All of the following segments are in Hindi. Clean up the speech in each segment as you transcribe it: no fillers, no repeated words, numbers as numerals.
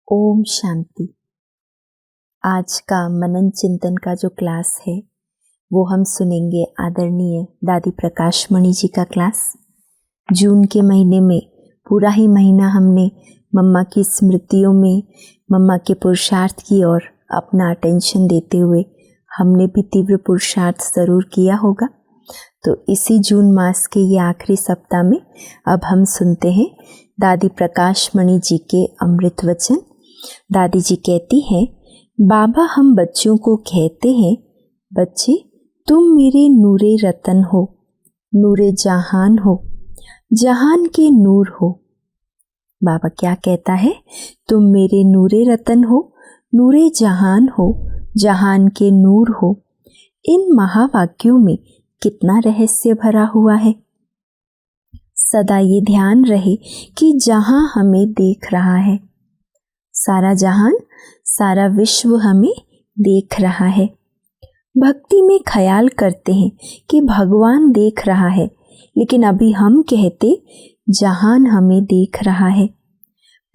ओम शांति। आज का मनन चिंतन का जो क्लास है वो हम सुनेंगे आदरणीय दादी प्रकाश मणि जी का क्लास। जून के महीने में पूरा ही महीना हमने मम्मा की स्मृतियों में, मम्मा के पुरुषार्थ की ओर अपना अटेंशन देते हुए हमने भी तीव्र पुरुषार्थ ज़रूर किया होगा। तो इसी जून मास के ये आखिरी सप्ताह में अब हम सुनते हैं दादी प्रकाश मणि जी के अमृत वचन। दादी जी कहती हैं, बाबा हम बच्चों को कहते हैं, बच्चे तुम मेरे नूरे रतन हो, नूरे जहान हो, जहान के नूर हो। बाबा क्या कहता है? तुम मेरे नूरे रतन हो, नूरे जहान हो, जहान के नूर हो। इन महावाक्यों में कितना रहस्य भरा हुआ है। सदा ये ध्यान रहे कि जहां हमें देख रहा है, सारा जहान, सारा विश्व हमें देख रहा है। भक्ति में ख्याल करते हैं कि भगवान देख रहा है, लेकिन अभी हम कहते जहान हमें देख रहा है।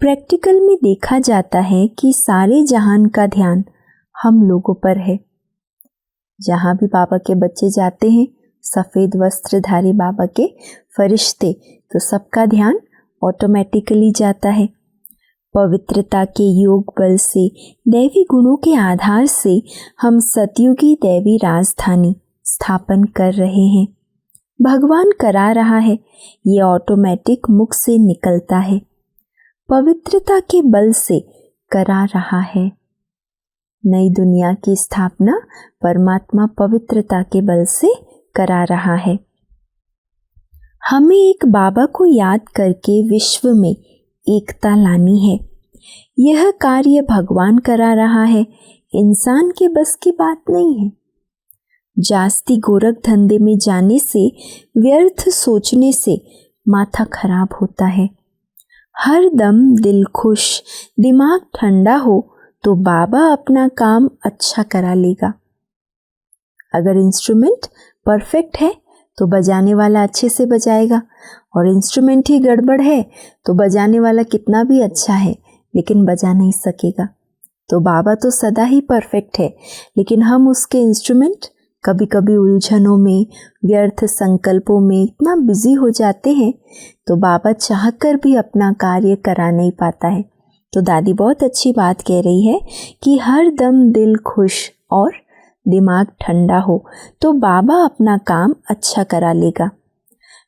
प्रैक्टिकल में देखा जाता है कि सारे जहान का ध्यान हम लोगों पर है। जहाँ भी बाबा के बच्चे जाते हैं, सफ़ेद वस्त्रधारी बाबा के फरिश्ते, तो सबका ध्यान ऑटोमेटिकली जाता है। पवित्रता के योग बल से, दैवी गुणों के आधार से हम सतयुगी दैवी राजधानी स्थापन कर रहे हैं। भगवान करा रहा है, ये ऑटोमेटिक मुख से निकलता है। पवित्रता के बल से करा रहा है। नई दुनिया की स्थापना परमात्मा पवित्रता के बल से करा रहा है। हमें एक बाबा को याद करके विश्व में एकता लानी है। यह कार्य भगवान करा रहा है, इंसान के बस की बात नहीं है। जास्ती गोरख धंधे में जाने से, व्यर्थ सोचने से माथा खराब होता है। हर दम दिल खुश, दिमाग ठंडा हो तो बाबा अपना काम अच्छा करा लेगा। अगर इंस्ट्रूमेंट परफेक्ट है तो बजाने वाला अच्छे से बजाएगा, और इंस्ट्रूमेंट ही गड़बड़ है तो बजाने वाला कितना भी अच्छा है लेकिन बजा नहीं सकेगा। तो बाबा तो सदा ही परफेक्ट है, लेकिन हम उसके इंस्ट्रूमेंट कभी कभी उलझनों में, व्यर्थ संकल्पों में इतना बिजी हो जाते हैं तो बाबा चाहकर भी अपना कार्य करा नहीं पाता है। तो दादी बहुत अच्छी बात कह रही है कि हर दम दिल खुश और दिमाग ठंडा हो तो बाबा अपना काम अच्छा करा लेगा।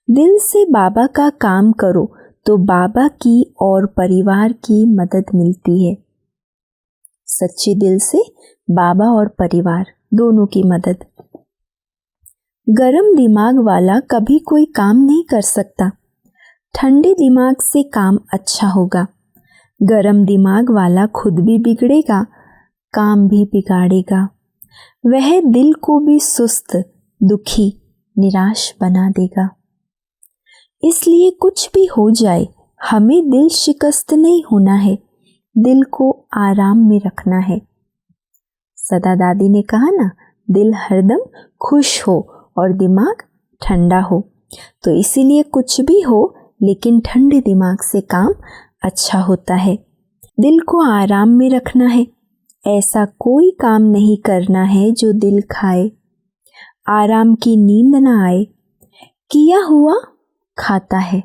दिल से बाबा का काम करो तो बाबा की और परिवार की मदद मिलती है। सच्चे दिल से बाबा और परिवार दोनों की मदद। गरम दिमाग वाला कभी कोई काम नहीं कर सकता। ठंडे दिमाग से काम अच्छा होगा। गरम दिमाग वाला खुद भी बिगड़ेगा, काम भी बिगाड़ेगा। वह दिल को भी सुस्त, दुखी, निराश बना देगा। इसलिए कुछ भी हो जाए, हमें दिल शिकस्त नहीं होना है, दिल को आराम में रखना है। सदा दादी ने कहा ना, दिल हरदम खुश हो और दिमाग ठंडा हो। तो इसीलिए कुछ भी हो लेकिन ठंडे दिमाग से काम अच्छा होता है। दिल को आराम में रखना है। ऐसा कोई काम नहीं करना है जो दिल खाए, आराम की नींद ना आए। किया हुआ खाता है।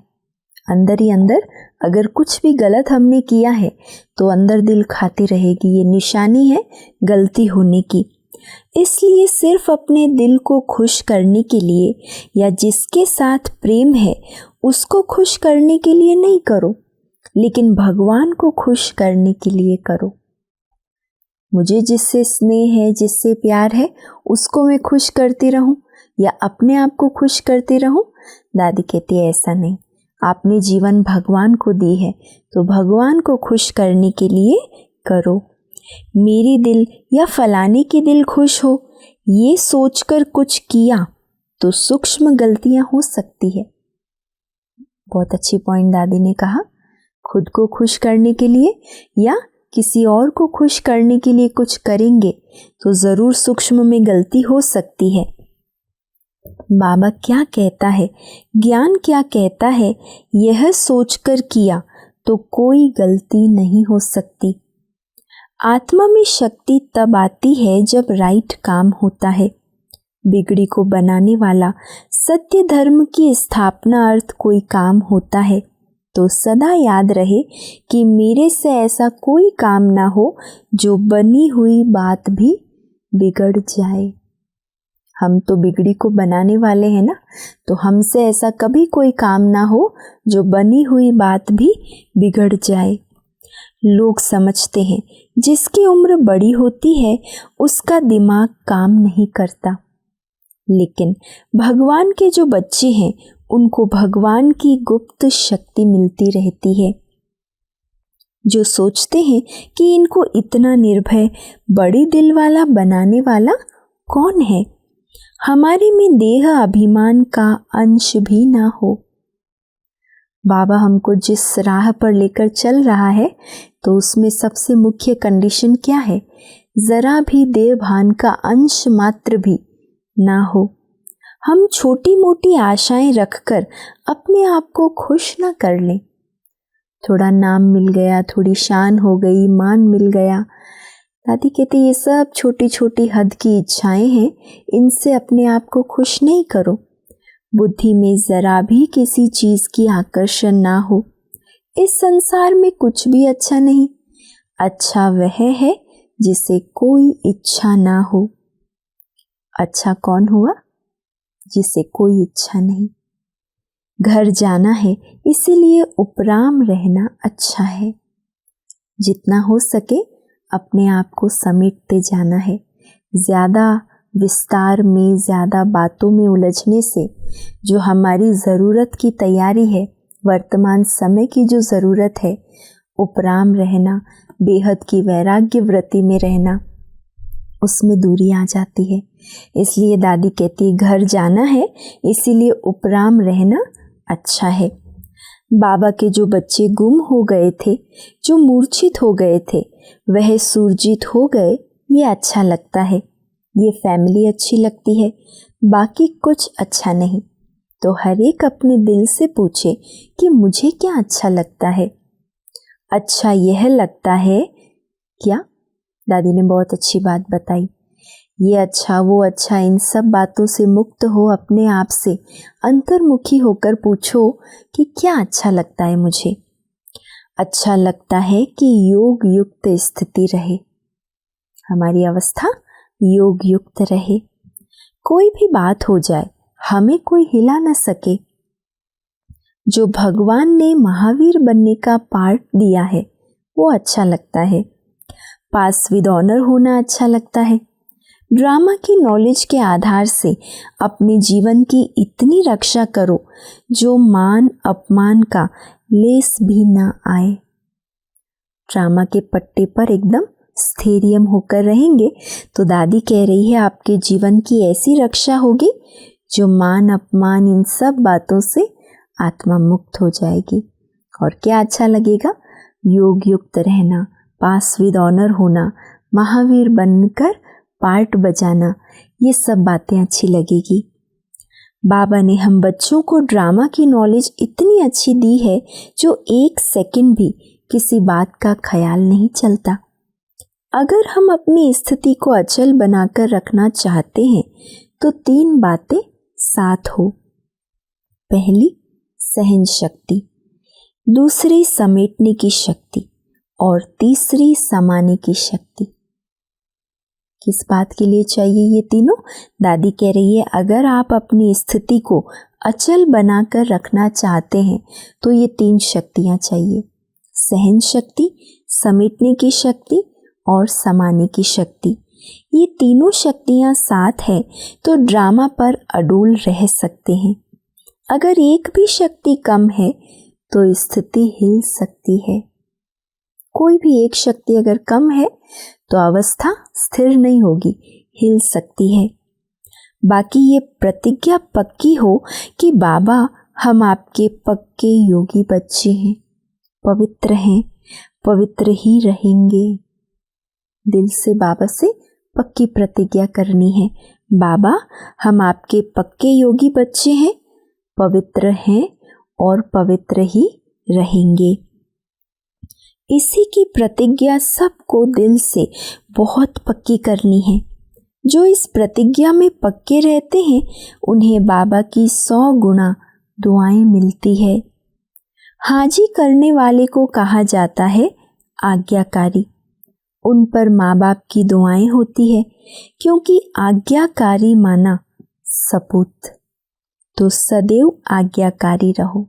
अंदर ही अंदर अगर कुछ भी गलत हमने किया है तो अंदर दिल खाती रहेगी। ये निशानी है गलती होने की। इसलिए सिर्फ अपने दिल को खुश करने के लिए या जिसके साथ प्रेम है उसको खुश करने के लिए नहीं करो, लेकिन भगवान को खुश करने के लिए करो। मुझे जिससे स्नेह है, जिससे प्यार है, उसको मैं खुश करती रहूं या अपने आप को खुश करती रहूं? दादी कहती है ऐसा नहीं। आपने जीवन भगवान को दी है तो भगवान को खुश करने के लिए करो। मेरी दिल या फलाने की दिल खुश हो, ये सोचकर कुछ किया तो सूक्ष्म गलतियां हो सकती है। बहुत अच्छी पॉइंट दादी ने कहा। खुद को खुश करने के लिए या किसी और को खुश करने के लिए कुछ करेंगे तो ज़रूर सूक्ष्म में गलती हो सकती है। बाबा क्या कहता है, ज्ञान क्या कहता है, यह सोचकर किया तो कोई गलती नहीं हो सकती। आत्मा में शक्ति तब आती है जब राइट काम होता है। बिगड़ी को बनाने वाला सत्य धर्म की स्थापना अर्थ कोई काम होता है तो सदा याद रहे कि मेरे से ऐसा कोई काम ना हो जो बनी हुई बात भी बिगड़ जाए। हम तो बिगड़ी को बनाने वाले हैं ना, तो हमसे ऐसा कभी कोई काम ना हो जो बनी हुई बात भी बिगड़ जाए। लोग समझते हैं जिसकी उम्र बड़ी होती है उसका दिमाग काम नहीं करता, लेकिन भगवान के जो बच्चे हैं उनको भगवान की गुप्त शक्ति मिलती रहती है। जो सोचते हैं कि इनको इतना निर्भय बड़ी दिल वाला बनाने वाला कौन है, हमारे में देह अभिमान का अंश भी ना हो। बाबा हमको जिस राह पर लेकर चल रहा है तो उसमें सबसे मुख्य कंडीशन क्या है? जरा भी देह भान का अंश मात्र भी ना हो। हम छोटी मोटी आशाएं रखकर अपने आप को खुश ना कर लें। थोड़ा नाम मिल गया, थोड़ी शान हो गई, मान मिल गया, दादी कहती ये सब छोटी छोटी हद की इच्छाएं हैं, इनसे अपने आप को खुश नहीं करो। बुद्धि में जरा भी किसी चीज की आकर्षण ना हो। इस संसार में कुछ भी अच्छा नहीं, अच्छा वह है जिसे कोई इच्छा ना हो। अच्छा कौन हुआ? जिसे कोई इच्छा नहीं। घर जाना है इसीलिए उपराम रहना अच्छा है। जितना हो सके अपने आप को समेटते जाना है। ज्यादा विस्तार में, ज्यादा बातों में उलझने से जो हमारी ज़रूरत की तैयारी है, वर्तमान समय की जो ज़रूरत है, उपराम रहना, बेहद की वैराग्य वृत्ति में रहना, उसमें दूरी आ जाती है। इसलिए दादी कहती है घर जाना है इसीलिए उपराम रहना अच्छा है। बाबा के जो बच्चे गुम हो गए थे, जो मूर्छित हो गए थे, वह सुरजीत हो गए, ये अच्छा लगता है। ये फैमिली अच्छी लगती है, बाकी कुछ अच्छा नहीं। तो हर एक अपने दिल से पूछे कि मुझे क्या अच्छा लगता है। अच्छा यह लगता है क्या? दादी ने बहुत अच्छी बात बताई। ये अच्छा वो अच्छा, इन सब बातों से मुक्त हो, अपने आप से अंतर्मुखी होकर पूछो कि क्या अच्छा लगता है मुझे। अच्छा लगता है कि योग युक्त स्थिति रहे, हमारी अवस्था योग युक्त रहे। कोई भी बात हो जाए हमें कोई हिला न सके। जो भगवान ने महावीर बनने का पार्ट दिया है वो अच्छा लगता है। पास विद ऑनर होना अच्छा लगता है। ड्रामा की नॉलेज के आधार से अपने जीवन की इतनी रक्षा करो जो मान अपमान का लेस भी ना आए। ड्रामा के पट्टे पर एकदम स्थैर्य होकर रहेंगे तो दादी कह रही है आपके जीवन की ऐसी रक्षा होगी जो मान अपमान इन सब बातों से आत्मा मुक्त हो जाएगी। और क्या अच्छा लगेगा? योग युक्त रहना, पास विद ऑनर होना, महावीर बनकर पार्ट बजाना, ये सब बातें अच्छी लगेगी। बाबा ने हम बच्चों को ड्रामा की नॉलेज इतनी अच्छी दी है जो एक सेकंड भी किसी बात का ख्याल नहीं चलता। अगर हम अपनी स्थिति को अचल बनाकर रखना चाहते हैं तो 3 बातें साथ हो। पहली सहन शक्ति, दूसरी समेटने की शक्ति और तीसरी समाने की शक्ति। किस बात के लिए चाहिए ये तीनों? दादी कह रही है अगर आप अपनी स्थिति को अचल बनाकर रखना चाहते हैं तो ये 3 शक्तियां चाहिए। सहन शक्ति, समेटने की शक्ति और समाने की शक्ति। ये तीनों शक्तियां साथ है तो ड्रामा पर अडोल रह सकते हैं। अगर एक भी शक्ति कम है तो स्थिति हिल सकती है। कोई भी एक शक्ति अगर कम है तो अवस्था स्थिर नहीं होगी, हिल सकती है। बाकी ये प्रतिज्ञा पक्की हो कि बाबा हम आपके पक्के योगी बच्चे हैं, पवित्र हैं, पवित्र ही रहेंगे। दिल से बाबा से पक्की प्रतिज्ञा करनी है, बाबा हम आपके पक्के योगी बच्चे हैं, पवित्र हैं और पवित्र ही रहेंगे। इसी की प्रतिज्ञा सबको दिल से बहुत पक्की करनी है। जो इस प्रतिज्ञा में पक्के रहते हैं उन्हें बाबा की 100 गुना दुआएं मिलती है। हाजी करने वाले को कहा जाता है आज्ञाकारी। उन पर माँ बाप की दुआएं होती है, क्योंकि आज्ञाकारी माना सपूत। तो सदैव आज्ञाकारी रहो।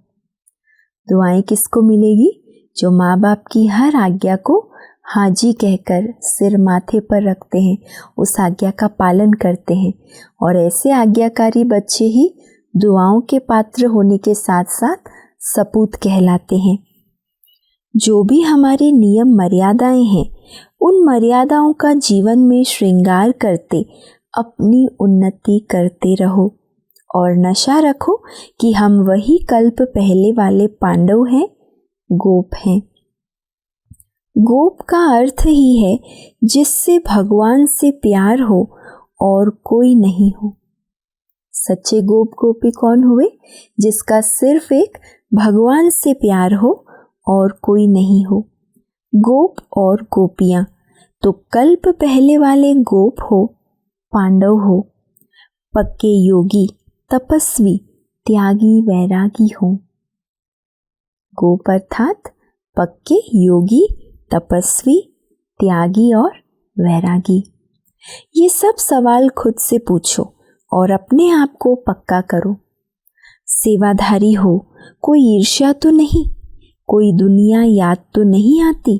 दुआएं किसको मिलेगी? जो माँ बाप की हर आज्ञा को हाजी कहकर सिर माथे पर रखते हैं, उस आज्ञा का पालन करते हैं। और ऐसे आज्ञाकारी बच्चे ही दुआओं के पात्र होने के साथ साथ सपूत कहलाते हैं। जो भी हमारी नियम मर्यादाएं हैं, उन मर्यादाओं का जीवन में श्रृंगार करते अपनी उन्नति करते रहो। और नशा रखो कि हम वही कल्प पहले वाले पांडव हैं, गोप हैं। गोप का अर्थ ही है जिससे भगवान से प्यार हो और कोई नहीं हो। सच्चे गोप गोपी कौन हुए? जिसका सिर्फ एक भगवान से प्यार हो और कोई नहीं हो। गोप और गोपियां तो कल्प पहले वाले गोप हो, पांडव हो, पक्के योगी, तपस्वी, त्यागी, वैरागी हो। गोप अर्थात पक्के योगी, तपस्वी, त्यागी और वैरागी। ये सब सवाल खुद से पूछो और अपने आप को पक्का करो। सेवाधारी हो, कोई ईर्ष्या तो नहीं, कोई दुनिया याद तो नहीं आती,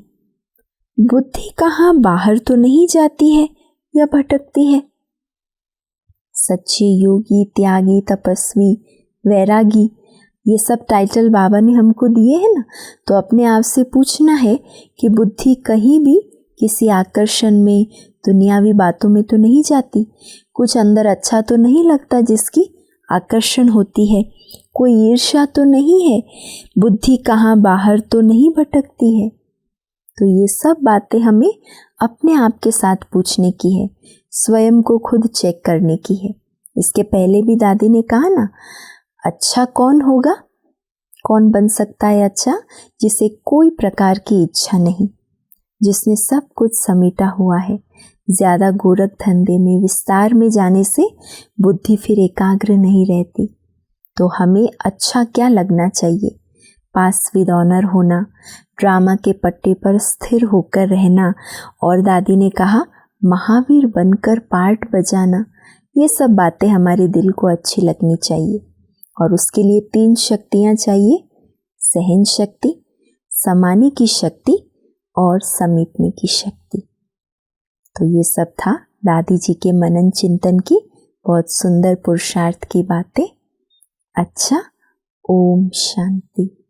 बुद्धि कहाँ बाहर तो नहीं जाती है या भटकती है। सच्चे योगी, त्यागी, तपस्वी, वैरागी, ये सब टाइटल बाबा ने हमको दिए हैं ना। तो अपने आप से पूछना है कि बुद्धि कहीं भी किसी आकर्षण में, दुनियावी बातों में तो नहीं जाती, कुछ अंदर अच्छा तो नहीं लगता जिसकी आकर्षण होती है, कोई ईर्ष्या तो नहीं है, बुद्धि कहाँ बाहर तो नहीं भटकती है। तो ये सब बातें हमें अपने आप के साथ पूछने की है, स्वयं को खुद चेक करने की है। इसके पहले भी दादी ने कहा ना, अच्छा कौन होगा, कौन बन सकता है अच्छा? जिसे कोई प्रकार की इच्छा नहीं, जिसने सब कुछ समेटा हुआ है। ज्यादा गोरख धंधे में, विस्तार में जाने से बुद्धि फिर एकाग्र नहीं रहती। तो हमें अच्छा क्या लगना चाहिए? पास विद ऑनर होना, ड्रामा के पट्टे पर स्थिर होकर रहना, और दादी ने कहा महावीर बनकर पार्ट बजाना। ये सब बातें हमारे दिल को अच्छी लगनी चाहिए। और उसके लिए 3 शक्तियाँ चाहिए, सहन शक्ति, समाने की शक्ति और समेटने की शक्ति। तो ये सब था दादी जी के मनन चिंतन की बहुत सुंदर पुरुषार्थ की बातें। अच्छा, ओम शांति।